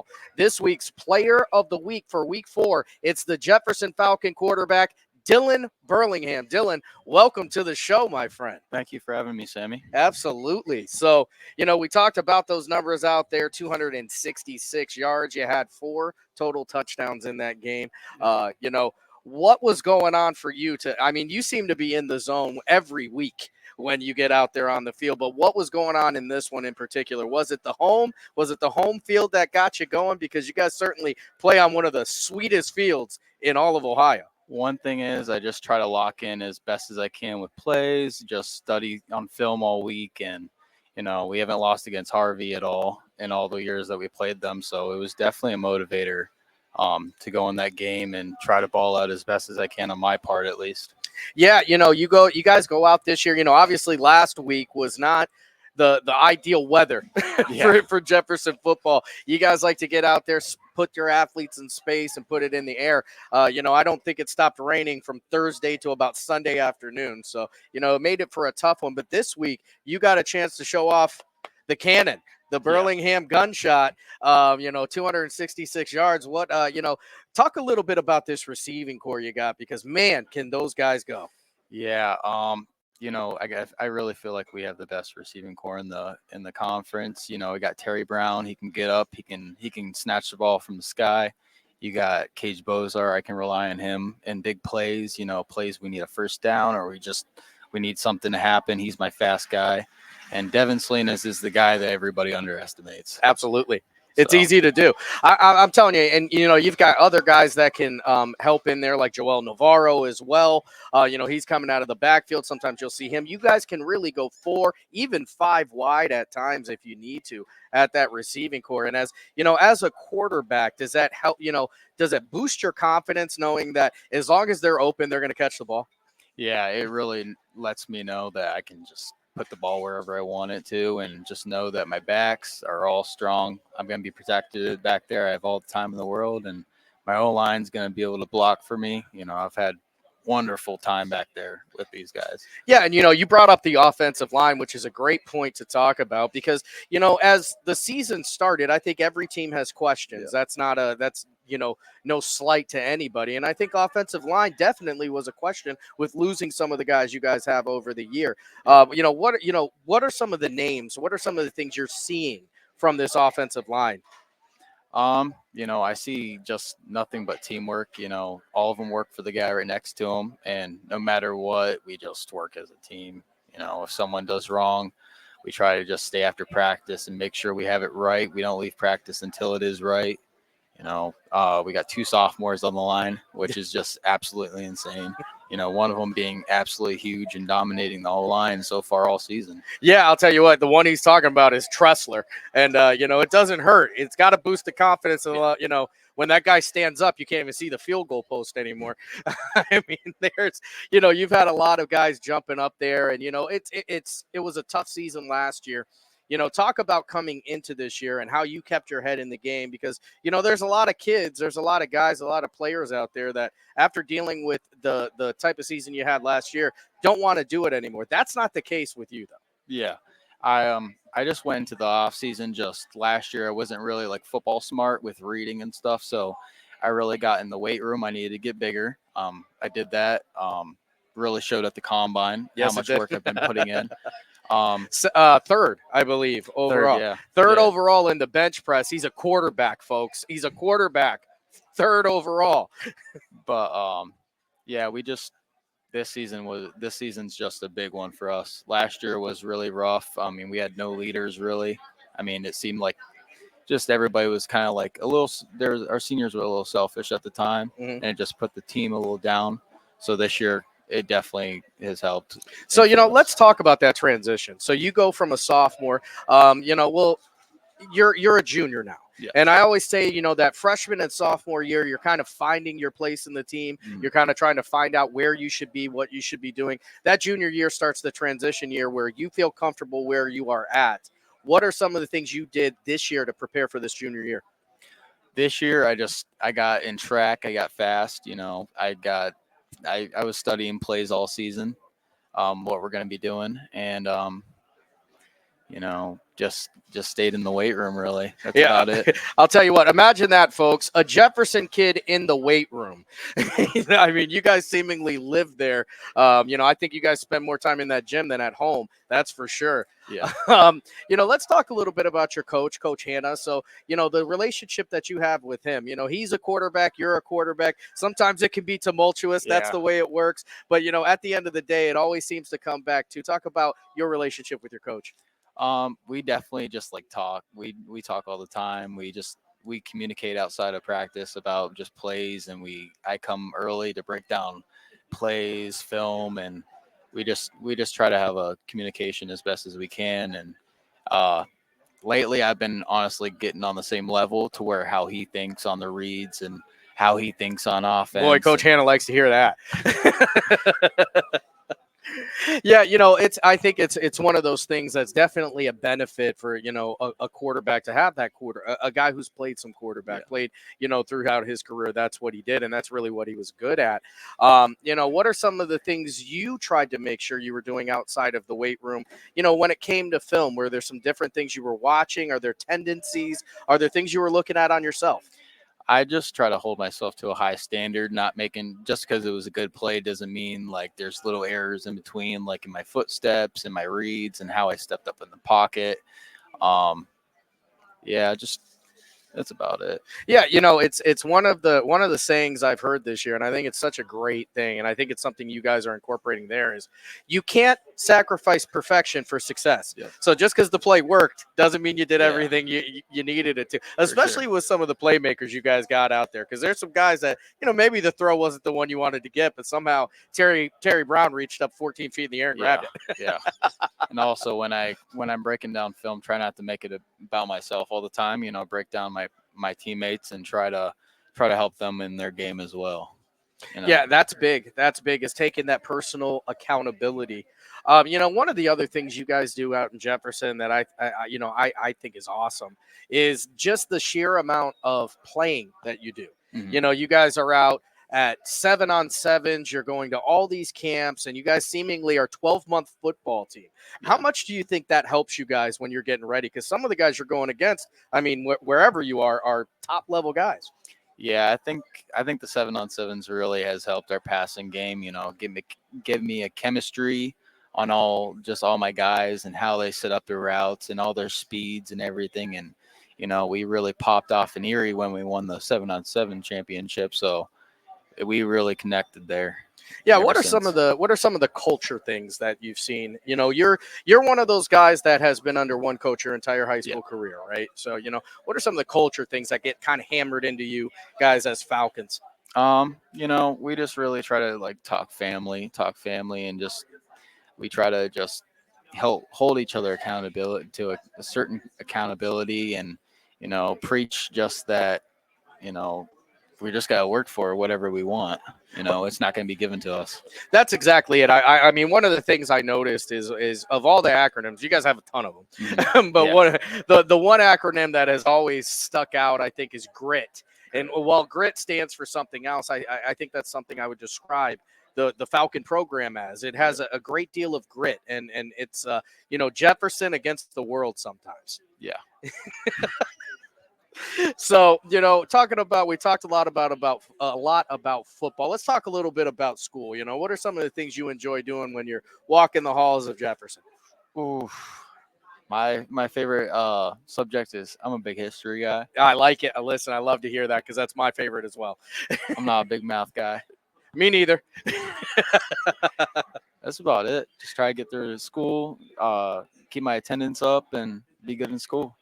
NFL. This week's Player of the Week for Week 4, it's the Jefferson Falcon quarterback, Dylan Burlingham. Dylan, welcome to the show, my friend. Thank you for having me, Sammy. Absolutely. So, we talked about those numbers out there, 266 yards. You had 4 total touchdowns in that game. What was going on for you you seem to be in the zone every week when you get out there on the field, but what was going on in this one in particular? Was it the home field that got you going? Because you guys certainly play on one of the sweetest fields in all of Ohio. One thing is I just try to lock in as best as I can with plays, just study on film all week. And, we haven't lost against Harvey at all in all the years that we played them. So it was definitely a motivator to go in that game and try to ball out as best as I can on my part, at least. Yeah. You guys go out this year, obviously last week was not the ideal weather for Jefferson football. You guys like to get out there, put your athletes in space and put it in the air. I don't think it stopped raining from Thursday to about Sunday afternoon. So, it made it for a tough one. But this week, you got a chance to show off the cannon, the Burlingham gunshot, 266 yards. Talk a little bit about this receiving core you got, because, man, can those guys go. Yeah. I really feel like we have the best receiving core in the conference. We got Terry Brown. He can get up. He can snatch the ball from the sky. You got Cage Bozar. I can rely on him in big plays. Plays we need a first down or we need something to happen. He's my fast guy. And Devin Salinas is the guy that everybody underestimates. Absolutely. It's easy to do. I'm telling you, and, you've got other guys that can help in there, like Joel Navarro as well. He's coming out of the backfield. Sometimes you'll see him. You guys can really go 4, even 5 wide at times if you need to at that receiving core. And as a quarterback, does that help? Does it boost your confidence knowing that as long as they're open, they're going to catch the ball? Yeah, it really lets me know that I can just put the ball wherever I want it to and just know that my backs are all strong. I'm going to be protected back there. I have all the time in the world, and my O-line's going to be able to block for me. I've had wonderful time back there with these guys. Yeah, and you brought up the offensive line, which is a great point to talk about because as the season started, I think every team has questions. Yeah. That's no slight to anybody, and I think offensive line definitely was a question with losing some of the guys you guys have over the year. What are some of the names? What are some of the things you're seeing from this offensive line? I see just nothing but teamwork. All of them work for the guy right next to them, and no matter what, we just work as a team. If someone does wrong, we try to just stay after practice and make sure we have it right. We don't leave practice until it is right. We got 2 sophomores on the line, which is just absolutely insane. One of them being absolutely huge and dominating the whole line so far all season. Yeah, I'll tell you what, the one he's talking about is Tressler. And, it doesn't hurt. It's got to boost the confidence. And, when that guy stands up, you can't even see the field goal post anymore. I mean, you've had a lot of guys jumping up there. And, it was a tough season last year. Talk about coming into this year and how you kept your head in the game because, there's a lot of kids, there's a lot of guys, a lot of players out there that after dealing with the type of season you had last year, don't want to do it anymore. That's not the case with you, though. Yeah. I just went into the off season just last year. I wasn't really like football smart with reading and stuff. So I really got in the weight room. I needed to get bigger. I did that. Really showed at the combine how much work I've been putting in. Third, I believe, overall. Third overall in the bench press. He's a quarterback, folks. He's a quarterback. Third overall. But this season's just a big one for us. Last year was really rough. We had no leaders really. It seemed like just everybody was kind of like our seniors were a little selfish at the time, and it just put the team a little down. So this year it definitely has helped. So, let's talk about that transition. So you go from a sophomore, you're a junior now. Yeah. And I always say, that freshman and sophomore year, you're kind of finding your place in the team. Mm-hmm. You're kind of trying to find out where you should be, what you should be doing. That junior year starts the transition year where you feel comfortable where you are at. What are some of the things you did this year to prepare for this junior year? This year, I got in track. I got fast. I was studying plays all season, what we're going to be doing. And, just stayed in the weight room, really. That's Yeah. about it. I'll tell you what, imagine that, folks. A Jefferson kid in the weight room. I mean, you guys seemingly live there. I think you guys spend more time in that gym than at home. That's for sure. Yeah. Let's talk a little bit about your coach, Coach Hanna. So, the relationship that you have with him, he's a quarterback, you're a quarterback. Sometimes it can be tumultuous. That's Yeah. the way it works. But, at the end of the day, it always seems to come back to talk about your relationship with your coach. We definitely just like talk. We talk all the time. We communicate outside of practice about just plays, and I come early to break down plays, film, and we just try to have a communication as best as we can. And lately, I've been honestly getting on the same level to where how he thinks on the reads and how he thinks on offense. Boy, Coach Hanna likes to hear that. Yeah, I think it's one of those things that's definitely a benefit for, a quarterback to have that a guy who's played some quarterback, played, throughout his career. That's what he did, and that's really what he was good at. What are some of the things you tried to make sure you were doing outside of the weight room, when it came to film? Were there some different things you were watching? Are there tendencies? Are there things you were looking at on yourself? I just try to hold myself to a high standard, not making just because it was a good play doesn't mean like there's little errors in between, like in my footsteps and my reads and how I stepped up in the pocket. Just that's about it. Yeah, it's one of the sayings I've heard this year, and I think it's such a great thing, and I think it's something you guys are incorporating there is you can't sacrifice perfection for success. Yeah. So just because the play worked doesn't mean you did everything you needed it to, especially with some of the playmakers you guys got out there, because there's some guys that, maybe the throw wasn't the one you wanted to get, but somehow Terry Brown reached up 14 feet in the air and grabbed it. Yeah. And also when I'm breaking down film, try not to make it about myself all the time, break down my teammates and try to help them in their game as well. Yeah, that's big. That's big, is taking that personal accountability. One of the other things you guys do out in Jefferson that I think is awesome is just the sheer amount of playing that you do. Mm-hmm. You guys are out at 7-on-7s. You're going to all these camps, and you guys seemingly are 12-month football team. Yeah. How much do you think that helps you guys when you're getting ready? Because some of the guys you're going against, I mean, wherever you are top level guys. Yeah, I think the 7-on-7s really has helped our passing game. Give me a chemistry on all my guys and how they set up their routes and all their speeds and everything. And we really popped off in Erie when we won the 7-on-7 championship. So we really connected there. Yeah, what are some of the culture things that you've seen? You're one of those guys that has been under one coach your entire high school career, right? So, what are some of the culture things that get kind of hammered into you guys as Falcons? We just really try to like talk family, and just we try to just hold each other accountability to a certain accountability, and preach just that we just got to work for whatever we want. It's not going to be given to us. That's exactly it. I mean, one of the things I noticed is of all the acronyms, you guys have a ton of them. Mm-hmm. But the one acronym that has always stuck out, I think, is GRIT. And while GRIT stands for something else, I think that's something I would describe the Falcon program as. It has a great deal of grit, and it's Jefferson against the world sometimes. Yeah. So, we talked a lot about football. Let's talk a little bit about school. What are some of the things you enjoy doing when you're walking the halls of Jefferson? Ooh, my favorite subject is I'm a big history guy. I like it. Listen, I love to hear that because that's my favorite as well. I'm not a big math guy. Me neither. That's about it. Just try to get through school, keep my attendance up, and be good in school.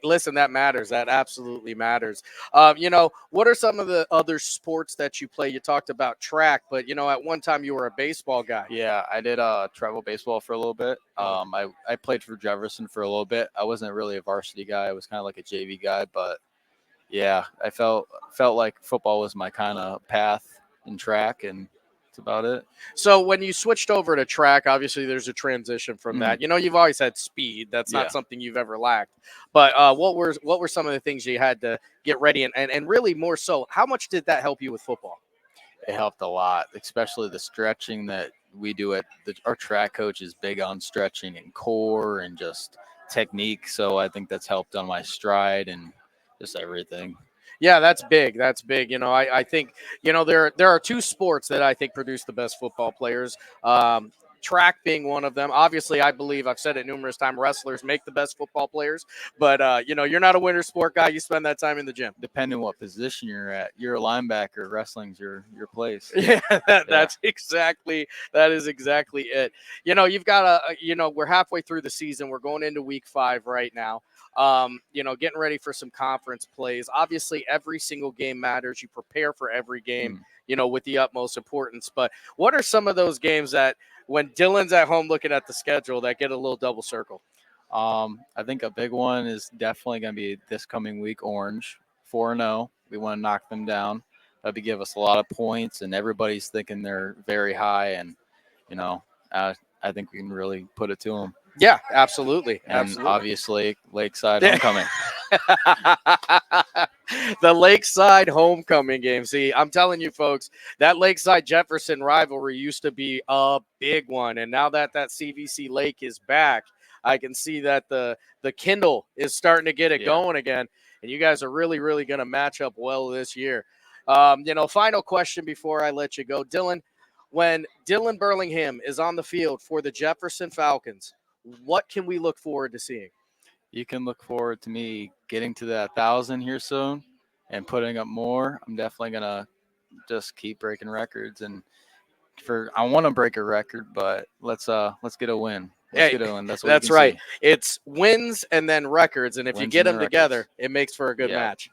Listen, that matters. That absolutely matters. What are some of the other sports that you play? You talked about track, but at one time you were a baseball guy. Yeah, I did travel baseball for a little bit. I played for Jefferson for a little bit. I wasn't really a varsity guy. I was kind of like a JV guy, but yeah, I felt like football was my kind of path in track, and that's about it. So when you switched over to track, obviously there's a transition from that. You've always had speed. That's not something you've ever lacked. But what were some of the things you had to get ready, and really more so, how much did that help you with football? It helped a lot, especially the stretching that we do our track coach is big on stretching and core and just technique. So I think that's helped on my stride and just everything. Yeah, that's big. That's big. I think, there are two sports that I think produce the best football players. Track being one of them. Obviously, I believe I've said it numerous times. Wrestlers make the best football players, but you're not a winter sport guy. You spend that time in the gym. Depending on what position you're at, you're a linebacker. Wrestling's your place. Yeah, that is exactly it. You've got we're halfway through the season. We're going into week 5 right now. Getting ready for some conference plays. Obviously, every single game matters. You prepare for every game, with the utmost importance. But what are some of those games that when Dylan's at home looking at the schedule that get a little double circle? I think a big one is definitely going to be this coming week, Orange, 4-0. We want to knock them down. That'd give us a lot of points, and everybody's thinking they're very high. And, I think we can really put it to them. Yeah, absolutely. And obviously, Lakeside Homecoming. The Lakeside Homecoming game. See, I'm telling you, folks, that Lakeside Jefferson rivalry used to be a big one. And now that CVC Lake is back, I can see that the Kindle is starting to get it going again. And you guys are really, really going to match up well this year. Final question before I let you go. Dylan, when Dylan Burlingham is on the field for the Jefferson Falcons, what can we look forward to seeing? You can look forward to me getting to that 1,000 here soon and putting up more. I'm definitely going to just keep breaking records. And I want to break a record, but let's get a win. Let's get a win. That's right. See. It's wins and then records. And if you get them together, it makes for a good match.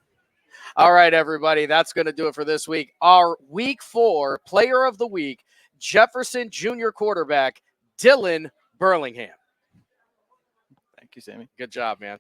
All right, everybody. That's going to do it for this week. Our week 4 player of the week, Jefferson junior quarterback, Dylan Burlingham. Thank you, Sammy. Good job, man.